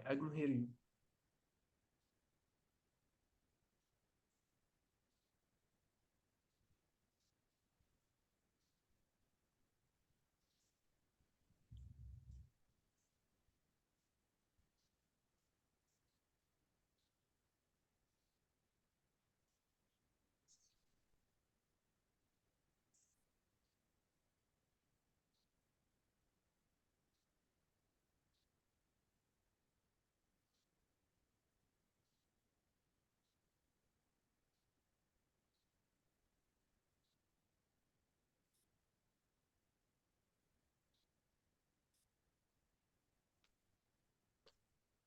I don't hear you.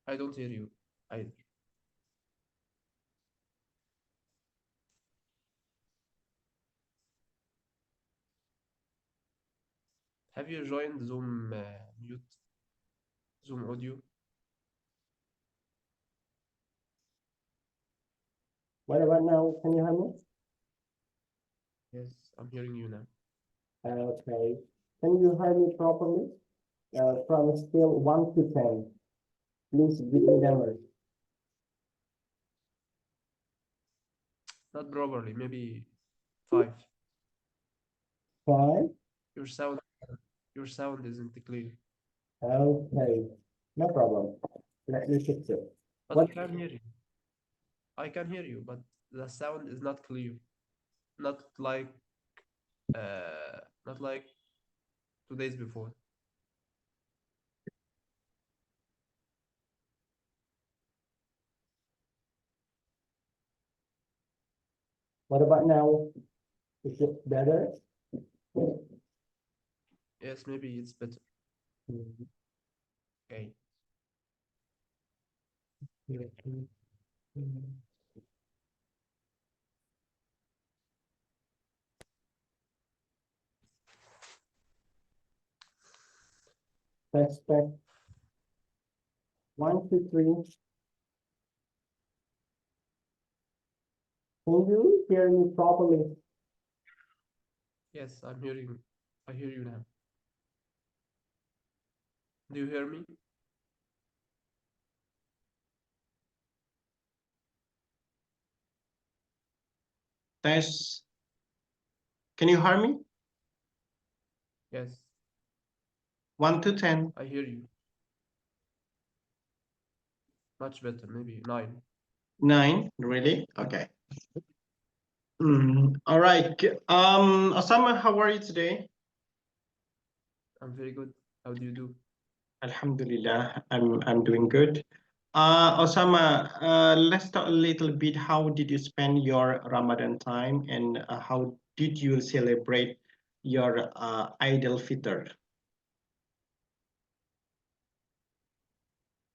I don't hear you either. Have you joined Zoom mute, Zoom audio? What about now? Can you hear me? Yes, I'm hearing you now. Okay. Can you hear me properly? From a scale 1 to 10. Please give me numbers. Not properly, maybe 5. 5. Your sound, your sound isn't clear. Okay. No problem. Let me fix it. But I What? can hear you. I can hear you, but the sound is not clear. Not like not like 2 days before. What about now? Is it better? Yes, maybe it's better. Okay. Test, test. 1, 2, 3. Can you hear me properly? Yes, I'm hearing. I hear you now. Do you hear me? Test. Can you hear me? Yes, 1 to 10. I hear you. Much better, maybe 9. 9. Really? Okay. All right. Osama, how are you today? I'm very good. How do you do? Alhamdulillah, I'm doing good. Osama, let's talk a little bit. How did you spend your Ramadan time, and how did you celebrate your Eid al-Fitr?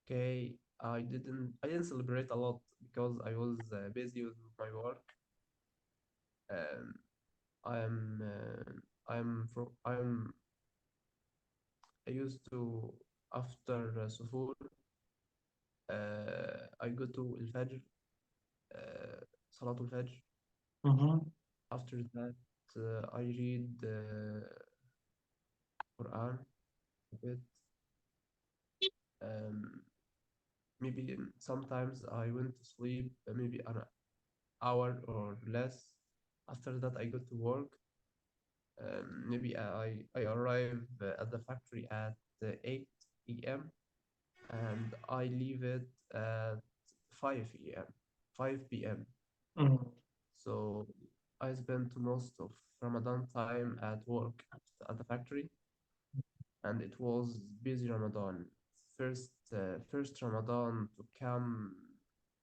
Okay, I didn't celebrate a lot because I was busy with my work. Um, I used to after Suhoor, I go to Al-Fajr, Salatul Fajr. Mhm. After that, I read Quran a bit. Um, maybe sometimes I went to sleep maybe an hour or less. After that, I go to work. Maybe I arrive at the factory at 8 a.m. and I leave it at 5 a.m. 5 p.m. Mhm. So I spent most of Ramadan time at work at the factory, and it was busy Ramadan. First Ramadan to come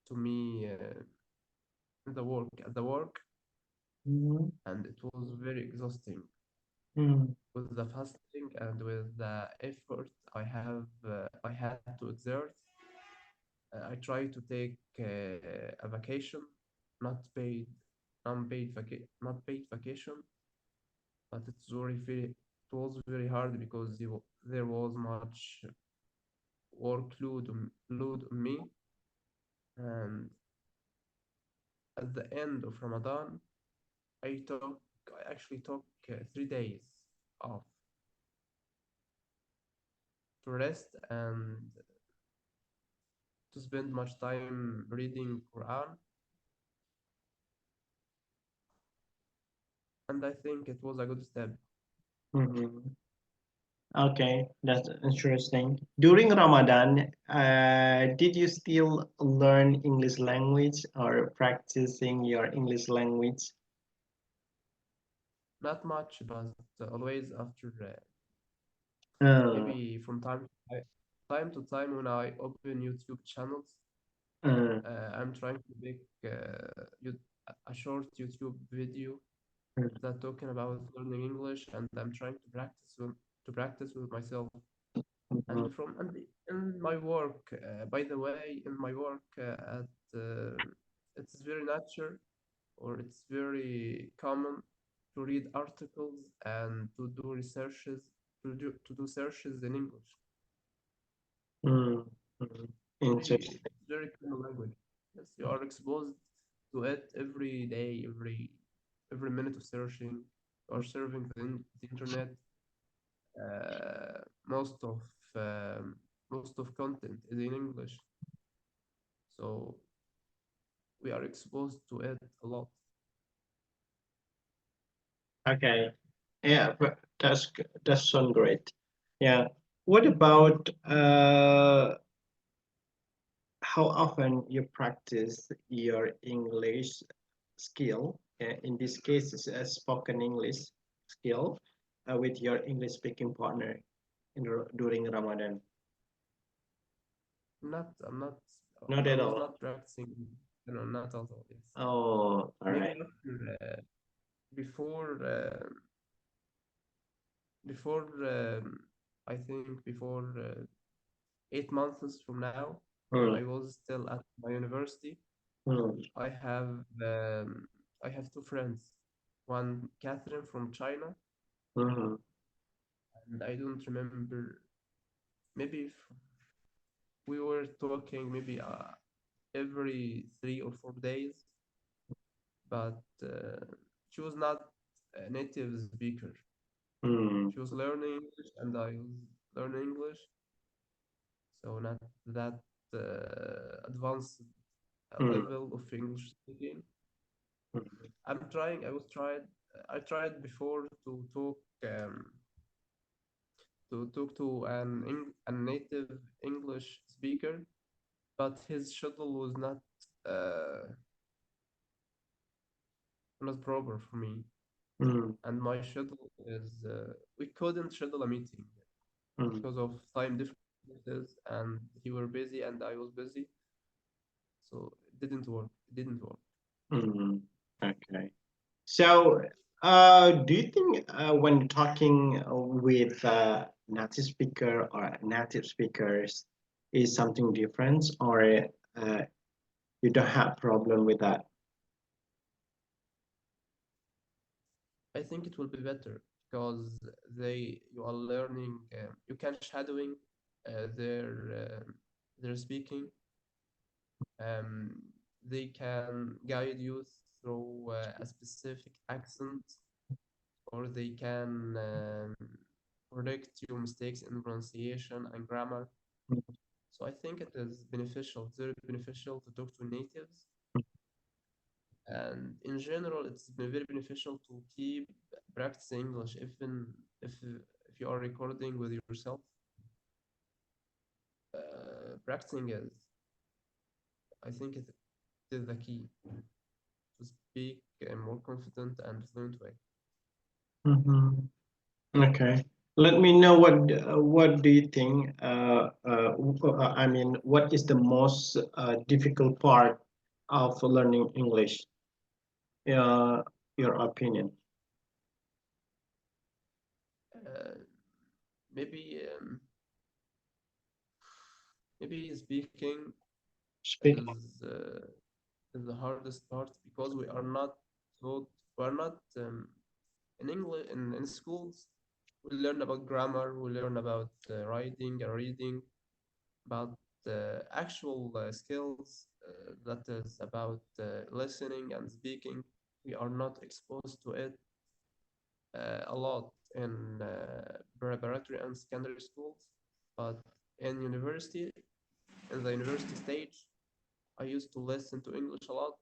to me at the work, Mhm. and it was very exhausting Mhm. with the fasting and with the effort I had to exert. I try to take a vacation, not paid, not paid vacation, but it was very hard because there was much load on me. And at the end of Ramadan, I actually took 3 days off to rest and to spend much time reading Quran, and I think it was a good step. Mhm. Okay, that's interesting. During Ramadan, did you still learn English language or practicing your English language? Not much, but always after Uh, maybe from time to time when I open YouTube channels, uh, I'm trying to make a short YouTube video that talking about learning English, and I'm trying to practice with myself. mhm, And in my work, by the way, in my work it's very natural, or it's very common to read articles and to do searches in English. mm, mm. Very, Interesting. it's very common language. Yes, you are exposed to it every day, every minute of searching or surfing the internet. Most of um, most of content is in English, so we are exposed to it a lot. Okay. Yeah, but that sounds great. Yeah. What about how often you practice your English skill? In this case, it's a spoken English skill with your English speaking partner during Ramadan. I'm not. Not I at was all. not practicing. Not at all. Yes, Oh, all maybe right. after before before I think before 8 months from now, when Hmm, I was still at my university, hmm, I have um, I have two friends, one Catherine from China, hmm, and I don't remember. Maybe we were talking maybe every 3 or 4 days, but she was not a native speaker. hmm, She was learning English, and I was learning English, so not that advanced hmm, level of English speaking. hmm, I'm trying. I tried before to talk to a native English speaker, but his schedule was not proper for me, hmm, and my schedule is we couldn't schedule a meeting hmm, because of time differences, and he were busy and I was busy, so it didn't work. It didn't work. hmm. Okay. So, do you think when talking with native speaker or native speakers is something different, or you don't have problem with that? I think it will be better because you are learning. You can shadowing their speaking. Um, they can guide you through a specific accent, or they can correct your mistakes in pronunciation and grammar. So I think it is beneficial, very beneficial to talk to natives. And in general, it's been very beneficial to keep practicing English, even if you are recording with yourself. Practicing is, I think, it is the key to speak a more confident and fluent way. Mhm. Okay. Let me know what do you think? I mean, what is the most difficult part of learning English? Uh, your opinion. Uh, maybe maybe speaking Speaking. is is the hardest part because we are not taught, we are not in English in schools. We learn about grammar, we learn about writing and reading, but actual skills that is about listening and speaking, we are not exposed to it a lot in preparatory and secondary schools, but in university in the university stage, I used to listen to English a lot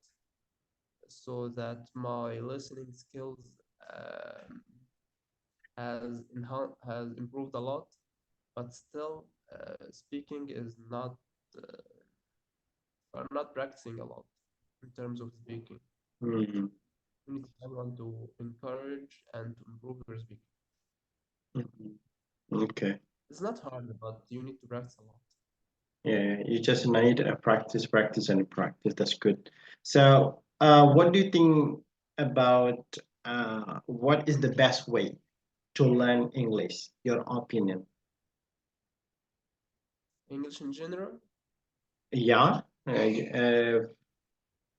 so that my listening skills um, has improved a lot, but still speaking is not are not practicing a lot in terms of speaking. Mm, You need someone to encourage and to improve your speaking. mhm. Okay. It's not hard, but you need to practice a lot. Yeah, you just need a practice, practice, and practice. That's good. So, what do you think about what is the best way to learn English? Your opinion? English in general, Yeah.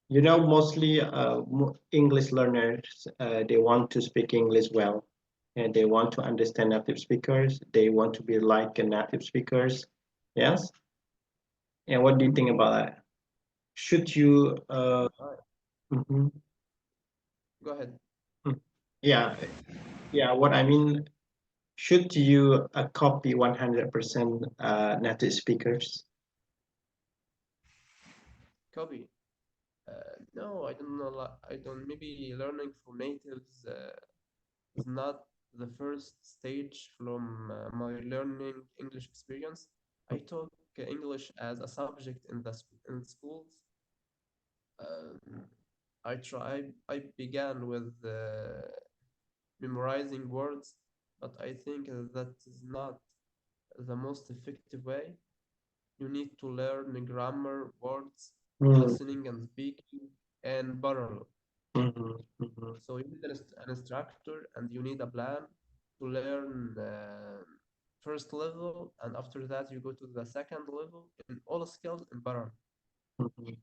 Mostly English learners, they want to speak English well, and they want to understand native speakers. They want to be like a native speakers. Yes. And what do you think about that? Should you? right. Mhm. Go ahead. Mm. Yeah, yeah. What I mean, should you copy 100% native speakers? Copy. No, I don't know. I don't. Maybe learning from natives is not the first stage from my learning English experience. I took English as a subject in in schools. Um, I began with memorizing words, but I think that is not the most effective way. You need to learn grammar, words, Mm, listening and speaking, and parallel. mhm, mhm, So you need an instructor and you need a plan to learn first level, and after that you go to the second level in all skills in parallel. mhm,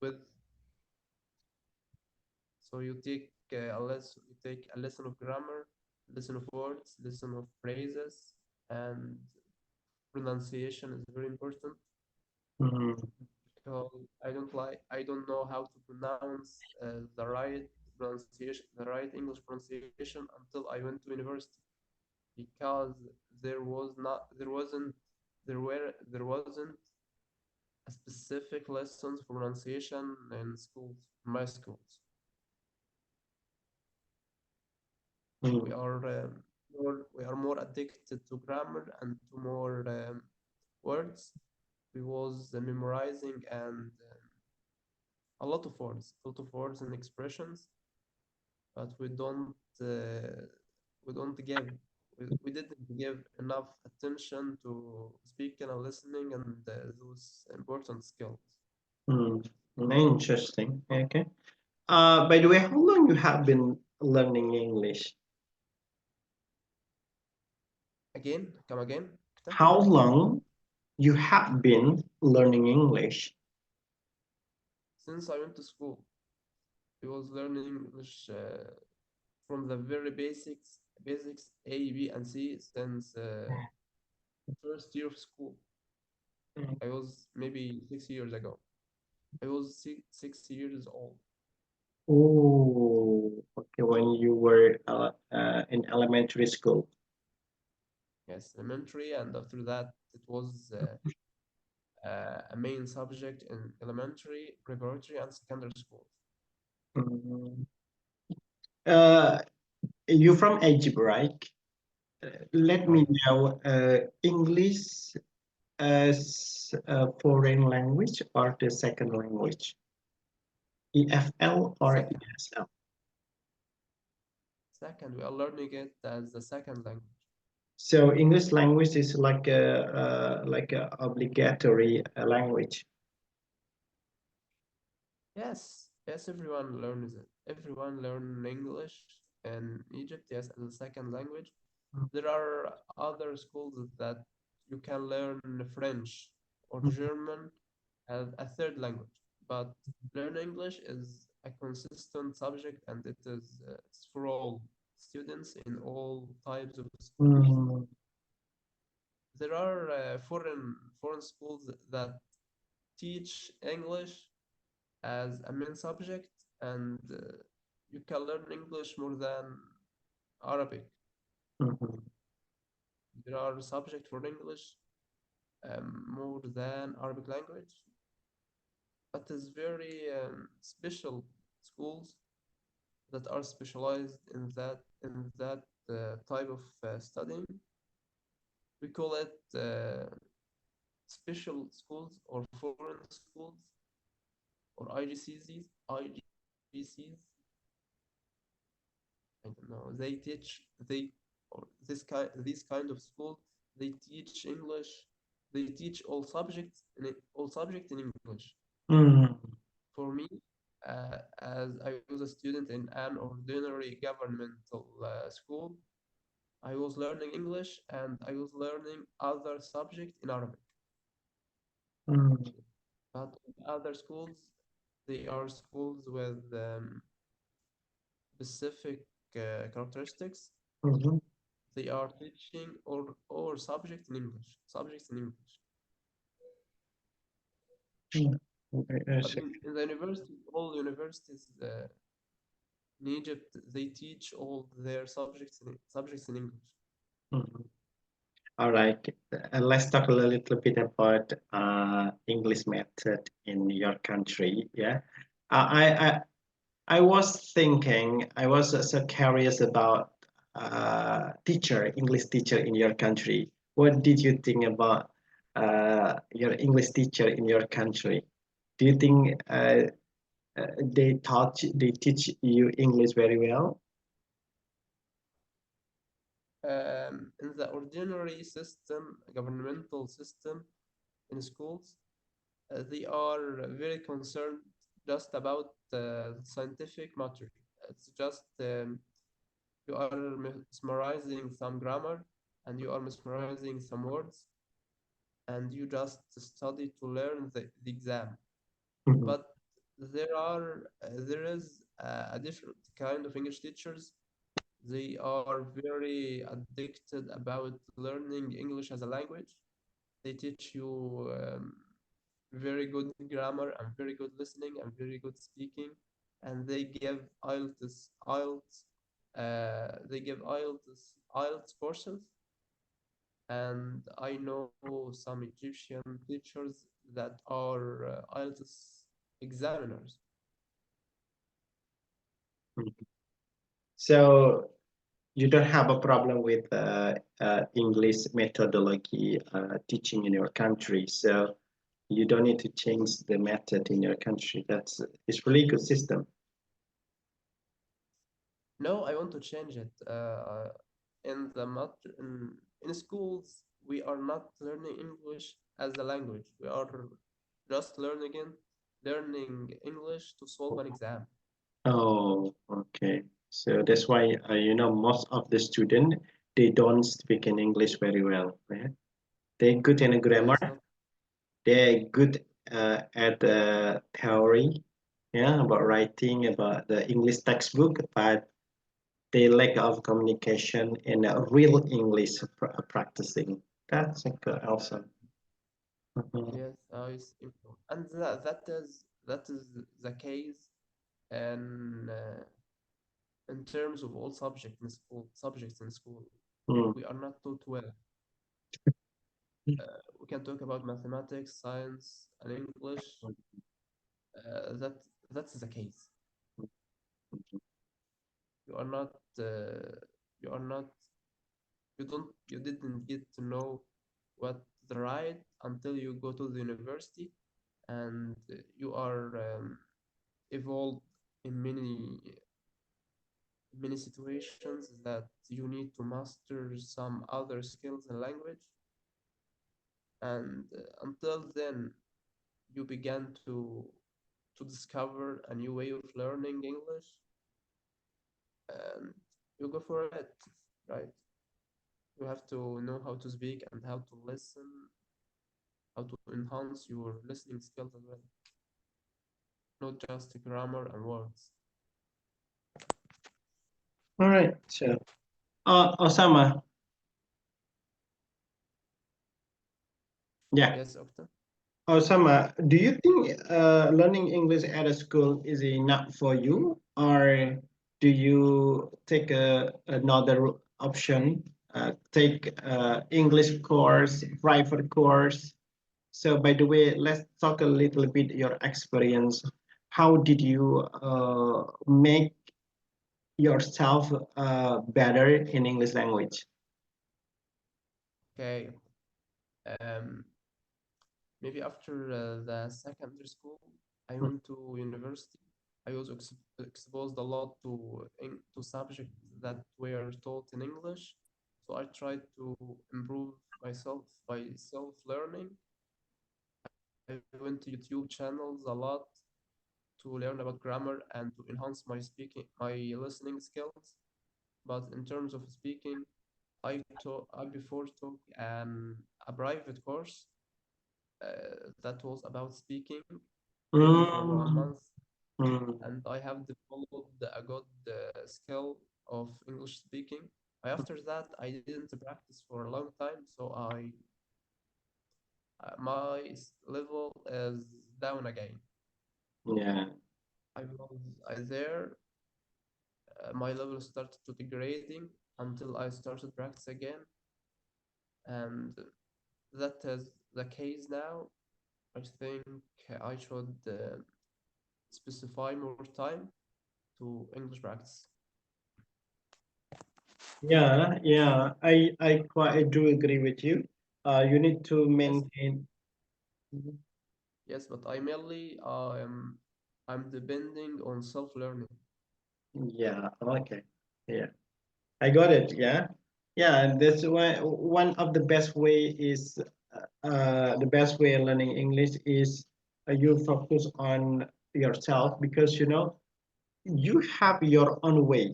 With so you take a lesson of grammar, lesson of words, lesson of phrases, and pronunciation is very important mhm, because I don't know how to pronounce the right English pronunciation until I went to university because there wasn't a specific lessons for pronunciation in schools, my schools. We mhm, are we are more addicted to grammar and to more words. We was memorizing and a lot of words and expressions, but uh, we don't give we didn't give enough attention to speaking and listening and those important skills. mhm. Interesting. Okay. By the way, how long you have been learning English? Again, come again, Okta? How long you have been learning English? Since I went to school, I was learning English from the very basics A, B, and C since first year of school. I was maybe 6 years ago. I was 6 years old. Oh, okay. When you were in elementary school. Yes, elementary, and after that, it was a main subject in elementary, preparatory, and secondary schools. Mm. Uh, you from Egypt, right? Let me Right. know. English as a foreign language or the second language? EFL or Second, ESL? second, we are learning it as the second language. So English language is like a obligatory language. Yes, yes, everyone learns it. Everyone learn English in Egypt, yes, as a second language. There are other schools that you can learn French or German as a third language, but learn English is a consistent subject and it's for all students in all types of schools. Mm, There are foreign schools that teach English as a main subject, and you can learn English more than Arabic. mhm, There are subjects for English more than Arabic language, but it's very special schools that are specialized in that type of studying. We call it special schools or foreign schools or IGCs. I don't know. They teach they or these kind of school. They teach English. They teach all subject in English. Mm, For me, as I was a student in an ordinary governmental school, I was learning English and I was learning other subject in Arabic. mm, But other schools, they are schools with specific characteristics. mhm, They are teaching or subjects in English. mm. Okay, I But see. in the university, all universities in Egypt, they teach all their subjects in English. Mhm. All right. Let's talk a little bit about English method in your country. Yeah. Uh, I, I I was thinking, I was so curious about English teacher in your country. What did you think about your English teacher in your country? Do you think they teach you English very well? In the ordinary system, governmental system in schools, they are very concerned just about scientific matter. It's just you are mesmerizing some grammar and you are mesmerizing some words and you just study to learn the exam. Mhm, But there is a different kind of English teachers. They are very addicted about learning English as a language. They teach you very good grammar and very good listening and very good speaking, and they give IELTS courses. And I know some Egyptian teachers that are IELTS examiners. mhm. So you don't have a problem with English methodology teaching in your country. So you don't need to change the method in your country. It's really good system. No, I want to change it. In schools, we are not learning English as a language. We are just learning English to solve an exam. Oh, okay. So that's why most of the student they don't speak in English very well. Yeah? They're good in Yeah, grammar. it's not. They're good at theory, yeah, about writing, about the English textbook, but they lack of communication and real English practicing. That's awesome. Mhm. Yes, I see. And that is the case in terms of all subjects in school. Mm. We are not taught well. We can talk about mathematics, science, and English. That's the case. You are not. You are not. You didn't get to know what the right until you go to the university, and you are evolved in many situations that you need to master some other skills in language, and until then you began to discover a new way of learning English, and you go for it, right? You have to know how to speak and how to listen, how to enhance your listening skills as well, not just grammar and words. All right. So, Osama, yeah. Yes, Okta? Osama, do you think learning English at a school is enough for you, or do you take another option, take English course, private course? So by the way, let's talk a little bit your experience. How did you make yourself better in English language? Okay. Um, Maybe after the secondary school, I went to university. I was exposed a lot to subjects that were taught in English. So I tried to improve myself by self-learning. I went to YouTube channels a lot to learn about grammar and to enhance my listening skills. But in terms of speaking, I before took a private course that was about speaking, maybe for one Mm, month, mm, and I have developed a good skill of English speaking. After that, I didn't practice for a long time, so my level is down again. yeah. I was there. My level started to degrading until I started practice again, and that is the case now. I think I should specify more time to English practice. Yeah, yeah, I quite I do agree with you. You need to Yes, maintain. yes, but I'm depending on self-learning. Yeah, okay. Yeah, I got it. Yeah, yeah, and that's why one of the best way is the best way of learning English is you focus on yourself because you know you have your own way,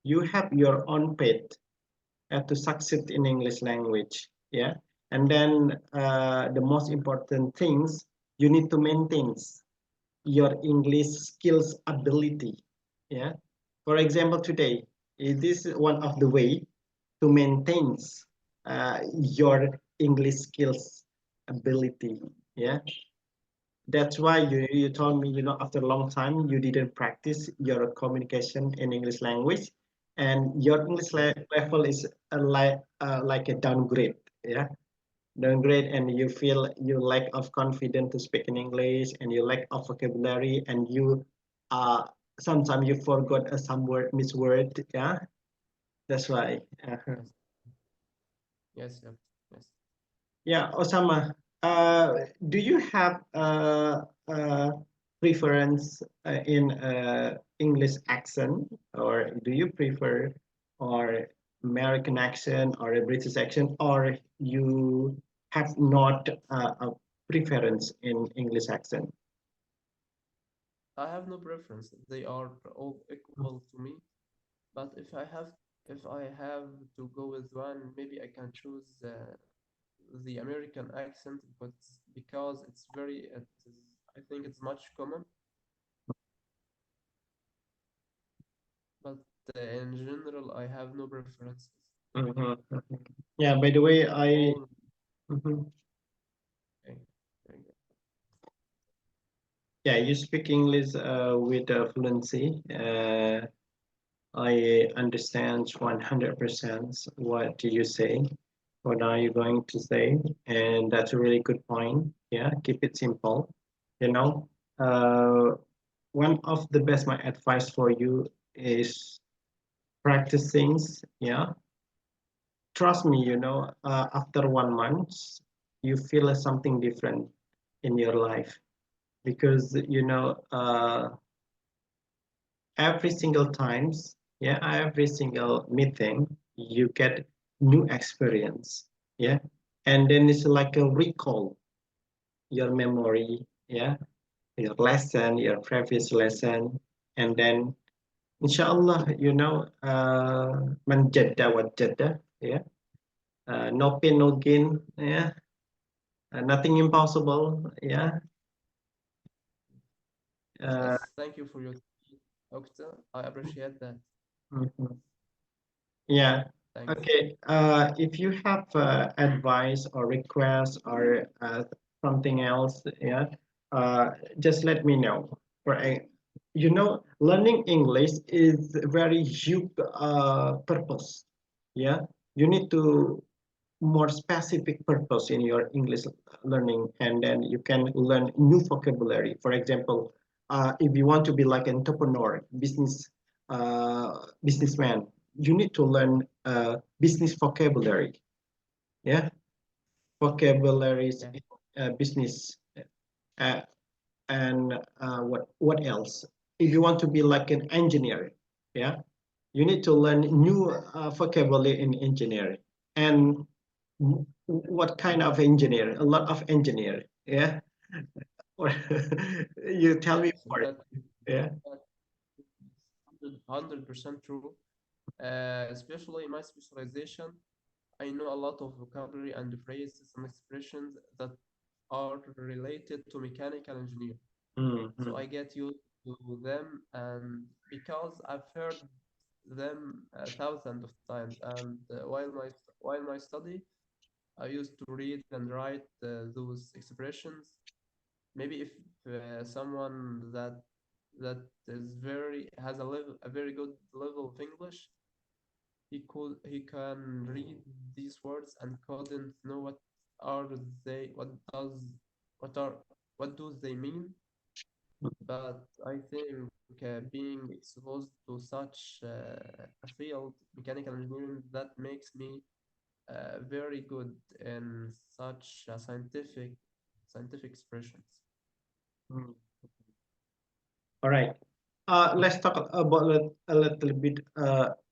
you have your own path to succeed in English language. Yeah, and then the most important things you need to maintain your English skills ability. Yeah, for example, today this is one of the way to maintain your English skills ability. Yeah, that's why you told me, you know, after a long time you didn't practice your communication in English language, and your English Yes, level is like a downgrade. Yeah, downgrade, and you feel you lack of confidence to speak in English, and you lack of vocabulary, and you uh sometimes you forgot some word misword. Yeah, that's why. yes, yes, yes, yes. Yeah, Osama, do you have preference in English accent, or do you prefer or American accent or a British accent, or you have not a preference in English accent? I have no preference. They are all equal to me. But if I have to go with one, maybe I can choose the American accent, but because I think it's much common. But in general, I have no preferences. Mhm, mhm. Yeah, by the way, All mhm. okay. Very good. Yeah, you speak English with fluency. I understand 100% what you say, what are you going to say, and that's a really good point. Yeah, keep it simple. You know, uh, one of the best my advice for you is practice things. Yeah, trust me. You know, after 1 month, you feel something different in your life because you know every single times, yeah, every single meeting you get new experience. Yeah, and then it's like a recall your memory. Yeah, your lesson, your previous lesson, and then inshallah, you know, man jadda wa jadda. Yeah, no pain no gain. Yeah, nothing impossible. Yeah. uh, Yes, thank you for your time, Okta. I appreciate that. mhm. Yeah. Thanks. Okay. If you have advice or request or something else, yeah, just let me know. For you know, learning English is very huge purpose. Yeah, you need to more specific purpose in your English learning, and then you can learn new vocabulary. For example, if you want to be like an entrepreneur, businessman, you need to learn business vocabulary. Yeah, vocabularies Yeah, in business. Uh, and what else? If you want to be like an engineer, yeah, you need to learn new vocabulary in engineering. And what kind of engineer? A lot of engineer, yeah. Or you tell me yes, more. Yeah. that 100% true. Especially in my specialization, I know a lot of vocabulary and phrases and expressions that are related to mechanical engineering. So Mhm. I get used to them, and because I've heard them thousands of times, and while my study, I used to read and write those expressions. Maybe if someone that is very has a very good level of English, he can read these words and couldn't know are they what does what are what do they mean. But I think being exposed to such a field, mechanical engineering, that makes me very good in such scientific expressions. Mhm. All right. Let's talk about a little bit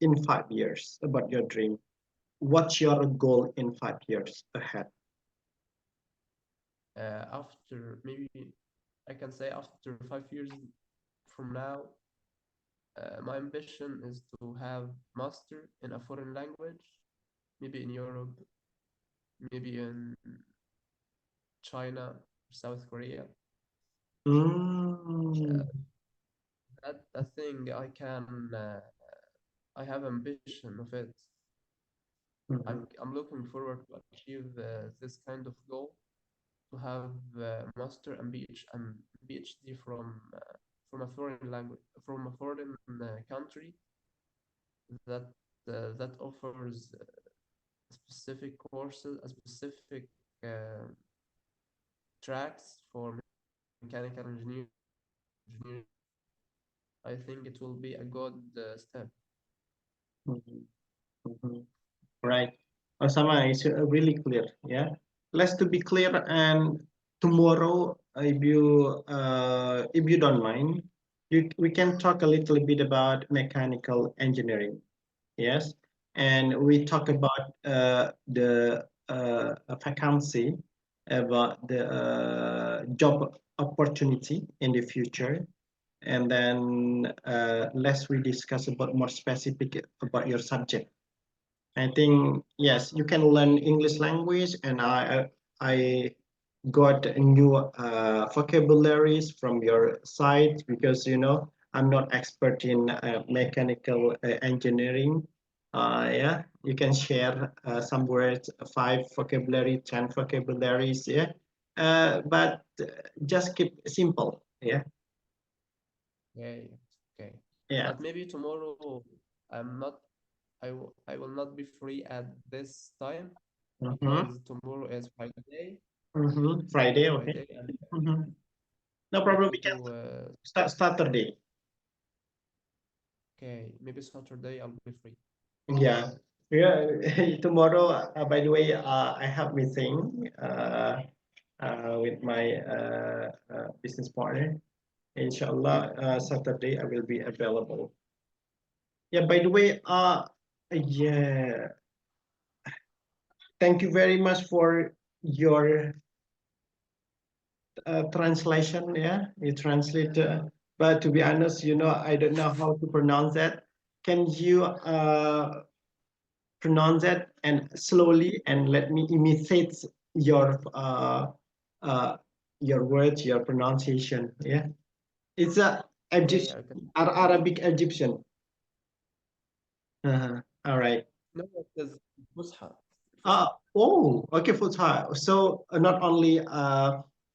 in 5 years about your dream. What's your goal in 5 years ahead? After maybe I can say after 5 years from now, my ambition is to have master in a foreign language, maybe in Europe, maybe in China, South Korea. Mm. Uh, that a thing I have ambition of it. Mhm. I'm looking forward to achieve this kind of goal, to have master and PhD from a foreign language, from a foreign country that that offers specific courses, a specific uh, tracks for mechanical engineering. I think it will be a good step. Mhm. Mhm. Right. Osama is really clear. Yeah. Let's to be clear. And tomorrow, if you don't mind, we can talk a little bit about mechanical engineering. Yes, and we talk about the vacancy, about the job opportunity in the future, and then let's we discuss about more specific about your subject. I think yes, you can learn English language, and I got new vocabularies from your site, because I'm not expert in mechanical engineering. Yeah, you can share some words, 5 vocabulary, 10 vocabularies. Yeah, but just keep simple. Yeah, Okay, okay. yeah. But maybe tomorrow I'm not I will not be free at this time Mm-hmm. because tomorrow is Friday. Mm-hmm. Friday, okay. Friday and Mm-hmm. No I problem. need We can to start Saturday. okay, maybe Saturday I'll be free. Yeah, yeah. Tomorrow, by the way, I have meeting with my business partner. Inshallah, Saturday I will be available. Yeah. By the way, yeah. Thank you very much for your translation. Yeah, you translate. But to be honest, I don't know how to pronounce that. Can you pronounce it and slowly, and let me imitate your uh, uh, your words, your pronunciation. Yeah, it's a Okay, Egyptian, I can Arabic Egyptian. All right. no it is Fusha. Uh, Fusha. oh, okay, Futsal. So not only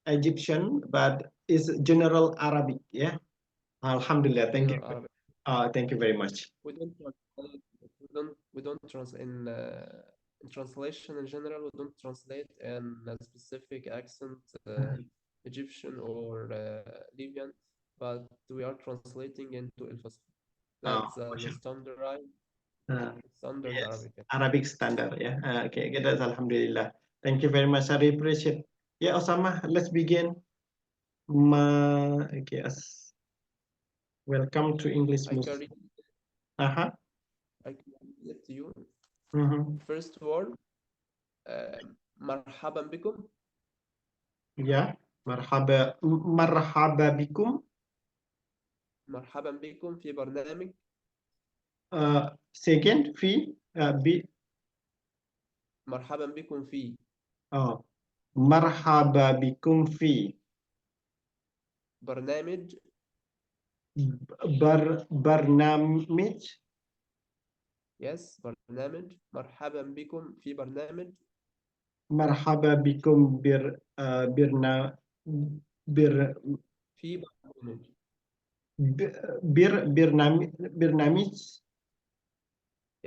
Egyptian, but is general Arabic. Yeah. Alhamdulillah. Thank you. General Arabic. Thank you very much. We don't translate in translation in general, we don't translate in a specific accent, Egyptian or Libyan, but we are translating into الفصحى. Oh, That's the masya. standard Yes, Arabic. Arabic standard. Yeah. Okay, okay, that's Alhamdulillah. Thank you very much. I really appreciate. Yeah, Osama, let's begin. Okay, welcome to English I can Miss. read, Uh-huh. I can read it to you. Mm-hmm. First word, مرحبا بكم. Yeah. مرحبا بكم. مرحبا بكم في برنامج. Second, في مرحبا بكم في oh, مرحبا بكم في برنامج. برنامج. Yes, برنامج. مرحبا بكم في برنامج. مرحبا بكم بر في برنامج. برنامج.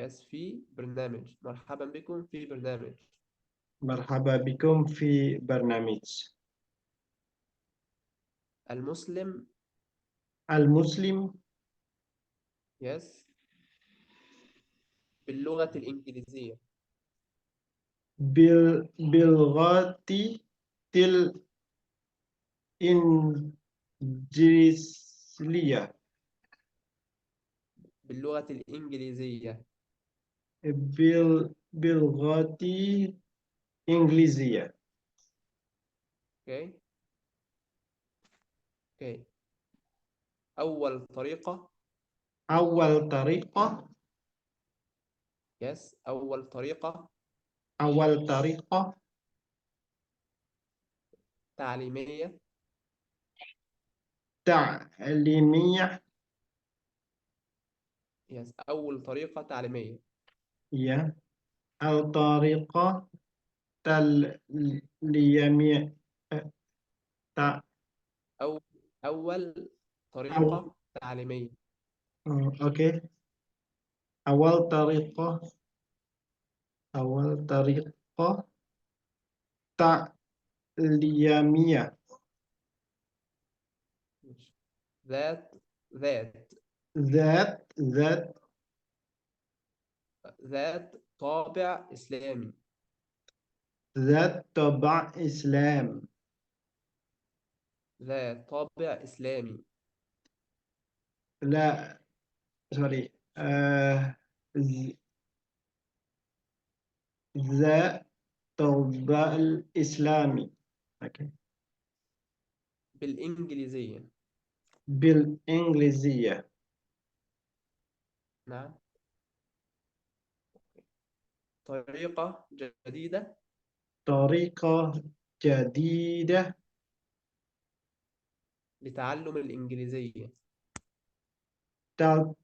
Yes, في برنامج. مرحبا بكم في برنامج. مرحبا بكم في برنامج. المسلم. المسلم. Yes. باللغة الإنجليزية. باللغة الإنجليزية. باللغة الإنجليزية. باللغة الإنجليزية. Okay. Okay. أول طريقة. أول طريقة. Yes. أول طريقة أول طريقة تعليمية. تعليمية. Yes. أول طريقة تعليمية. هي الطريقة التعليمية. تع- أو أول أو طريقة تعليمية. أوكي. أول طريقة. أول طريقة تعليمية. ذات ذات ذات طابع إسلامي. ذات طبع إسلام. ذات طابع إسلامي. لا، سوري. ذات طبع الإسلامي. أوكي. بالإنجليزية. بالإنجليزية. نعم. طريقة جديدة طريقة جديدة لتعلم الإنجليزية. تل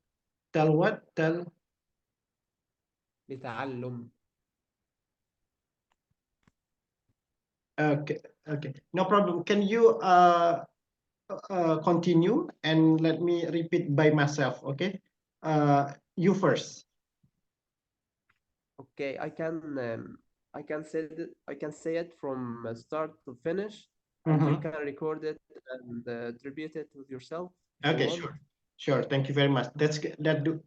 تلوت تل لتعلم. Okay, okay, no problem. Can you continue and let me repeat by myself? Okay, you first. Okay, I can say it from start to finish, and you Mm-hmm. can record it and repeat it with yourself if you Okay, want. sure, sure. Thank you very much.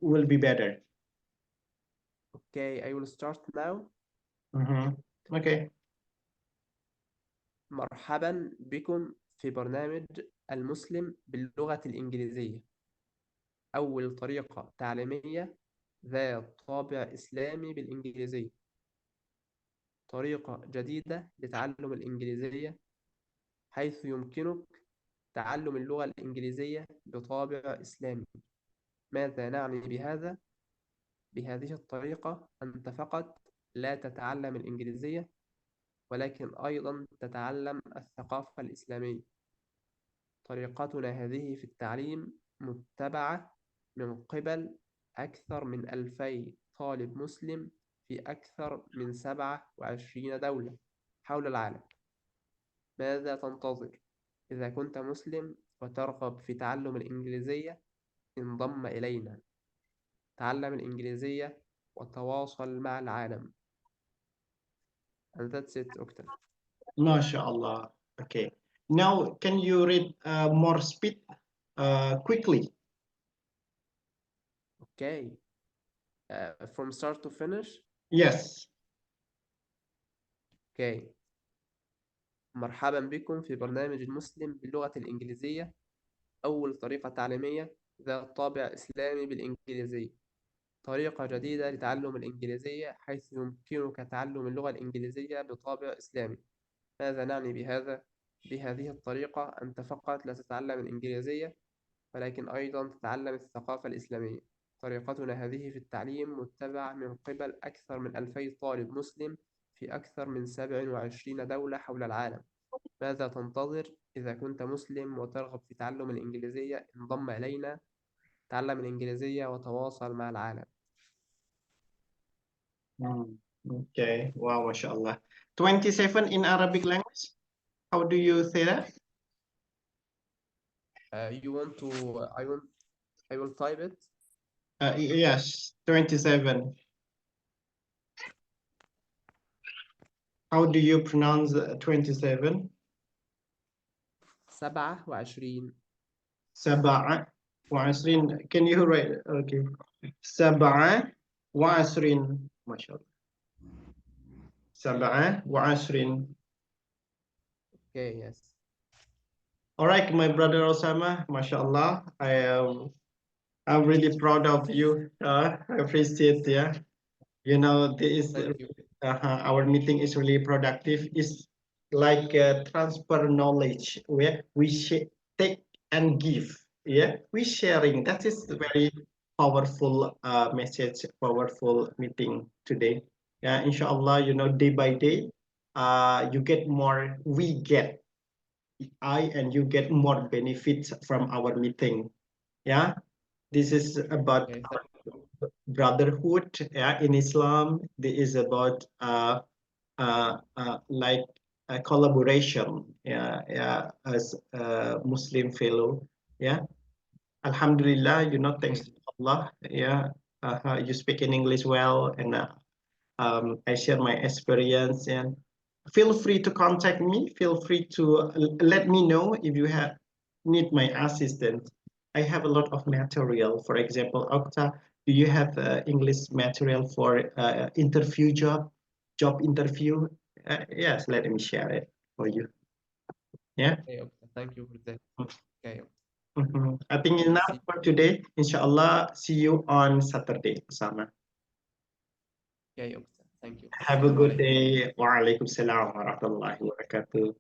Will be better. Okay, I will start now. Mm-hmm. Okay. مرحبا بكم في برنامج المسلم باللغة الإنجليزية. أول طريقة تعليمية ذات طابع إسلامي بالإنجليزية. طريقة جديدة لتعلم الإنجليزية حيث يمكنك تعلم اللغة الإنجليزية بطابع إسلامي. ماذا نعني بهذا؟ بهذه الطريقة أنت فقط لا تتعلم الإنجليزية ولكن أيضا تتعلم الثقافة الإسلامية. طريقتنا هذه في التعليم متبعة من قبل أكثر من 2000 طالب مسلم في أكثر من 27 دولة حول العالم. ماذا تنتظر؟ إذا كنت مسلم وترغب في تعلم الإنجليزية انضم إلينا. تعلم الإنجليزية وتواصل مع العالم. And that's it, Okta. MashaAllah. Okay. Now, can you read more speed quickly? Okay. From start to finish. Yes. Okay. مرحبا بكم في برنامج المسلم باللغة الإنجليزية، أول طريقة تعليمية ذات طابع إسلامي بالإنجليزية، طريقة جديدة لتعلم الإنجليزية حيث يمكنك تعلم اللغة الإنجليزية بطابع إسلامي. ماذا نعني بهذا؟ بهذه الطريقة أنت فقط لا تتعلم الإنجليزية ولكن أيضا تتعلم الثقافة الإسلامية. طريقتنا هذه في التعليم متبعة من قبل أكثر من 2000 طالب مسلم في أكثر من 27 دولة حول العالم. ماذا تنتظر؟ إذا كنت مسلم وترغب في تعلم الإنجليزية انضم إلينا. تعلم الإنجليزية وتواصل مع العالم. Hmm. Okay. Wow, MashaAllah. 27 in Arabic language. How do you say that? You want to I will type it. Yes, 27. How do you pronounce 27? 27. سبعة وعشرين. Can you write? Okay. سبعة وعشرين. ما شاء الله. سبعة وعشرين. Okay, yes. All right, my brother Osama, mashallah. I'm really proud of you. I appreciate, yeah. You know, this Thank you. our meeting is really productive. It's like transfer knowledge where we take and give. Yeah, we sharing. That is Yes. very powerful message, powerful meeting today. Yeah, inshallah, you know, day by day, you get more. We get I and you get more benefits from our meeting. Yeah, this is about Okay, thank you. brotherhood, yeah, in Islam. This is about like a collaboration, yeah, yeah, as a Muslim fellow, yeah. Alhamdulillah, you know, thanks Okay. to Allah, yeah. You speak in English well, and I share my experience. And feel free to contact me. Feel free to let me know if you have need my assistance. I have a lot of material. For example, Okta, do you have English material for interview job interview? Yes, let me share it for you. Yeah. Okay, okay. Thank you for that. Okay, okay. Mhm. I think We will enough see. for today. Inshallah, see you on Saturday, Osama. Okay, okay. Thank you. Have a Assalamu good alaikum. day. Wa alaikum salam wa rahmatullahi wa barakatuh.